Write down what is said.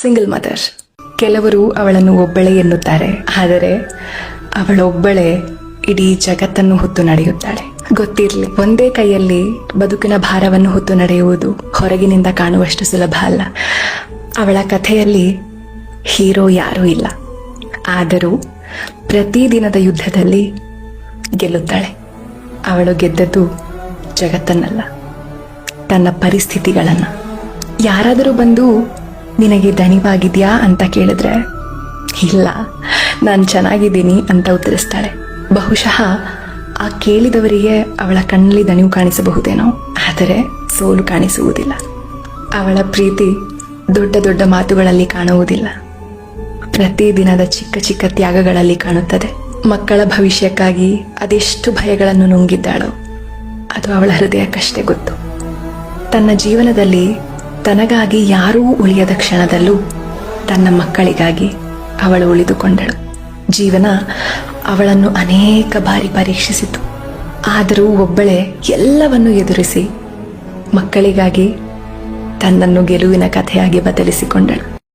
Single mother. ಕೆಲವರು ಅವಳನ್ನು ಒಬ್ಬಳೇ ಎನ್ನುತ್ತಾರೆ, ಆದರೆ ಅವಳೊಬ್ಬಳೇ ಇಡೀ ಜಗತ್ತನ್ನು ಹೊತ್ತು ನಡೆಯುತ್ತಾಳೆ. ಗೊತ್ತಿರಲಿ, ಒಂದೇ ಕೈಯಲ್ಲಿ ಬದುಕಿನ ಭಾರವನ್ನು ಹೊತ್ತು ನಡೆಯುವುದು ಹೊರಗಿನಿಂದ ಕಾಣುವಷ್ಟು ಸುಲಭ ಅಲ್ಲ. ಅವಳ ಕಥೆಯಲ್ಲಿ ಹೀರೋ ಯಾರೂ ಇಲ್ಲ, ಆದರೂ ಪ್ರತಿದಿನದ ಯುದ್ಧದಲ್ಲಿ ಗೆಲ್ಲುತ್ತಾಳೆ. ಅವಳು ಗೆದ್ದದ್ದು ಜಗತ್ತನ್ನಲ್ಲ, ತನ್ನ ಪರಿಸ್ಥಿತಿಗಳನ್ನು. ಯಾರಾದರೂ ಬಂದು ನಿನಗೆ ದಣಿವಾಗಿದ್ಯಾ ಅಂತ ಕೇಳಿದ್ರೆ ಇಲ್ಲ, ನಾನು ಚೆನ್ನಾಗಿದ್ದೀನಿ ಅಂತ ಉತ್ತರಿಸ್ತಾಳೆ. ಬಹುಶಃ ಆ ಕೇಳಿದವರಿಗೆ ಅವಳ ಕಣ್ಣಲ್ಲಿ ದಣಿವು ಕಾಣಿಸಬಹುದೇನೋ, ಆದರೆ ಸೋಲು ಕಾಣಿಸುವುದಿಲ್ಲ. ಅವಳ ಪ್ರೀತಿ ದೊಡ್ಡ ದೊಡ್ಡ ಮಾತುಗಳಲ್ಲಿ ಕಾಣುವುದಿಲ್ಲ, ಪ್ರತಿದಿನದ ಚಿಕ್ಕ ಚಿಕ್ಕ ತ್ಯಾಗಗಳಲ್ಲಿ ಕಾಣುತ್ತದೆ. ಮಕ್ಕಳ ಭವಿಷ್ಯಕ್ಕಾಗಿ ಅದೆಷ್ಟು ಭಯಗಳನ್ನು ನುಂಗಿದ್ದಾಳೋ ಅದು ಅವಳ ಹೃದಯಕ್ಕಷ್ಟೇ ಗೊತ್ತು. ತನ್ನ ಜೀವನದಲ್ಲಿ ತನಗಾಗಿ ಯಾರೂ ಉಳಿಯದ ಕ್ಷಣದಲ್ಲೂ ತನ್ನ ಮಕ್ಕಳಿಗಾಗಿ ಅವಳು ಉಳಿದುಕೊಂಡಳು. ಜೀವನ ಅವಳನ್ನು ಅನೇಕ ಬಾರಿ ಪರೀಕ್ಷಿಸಿತು, ಆದರೂ ಒಬ್ಬಳೇ ಎಲ್ಲವನ್ನು ಎದುರಿಸಿ ಮಕ್ಕಳಿಗಾಗಿ ತನ್ನನ್ನು ಗೆಲುವಿನ ಕಥೆಯಾಗಿ ಬದಲಿಸಿಕೊಂಡಳು.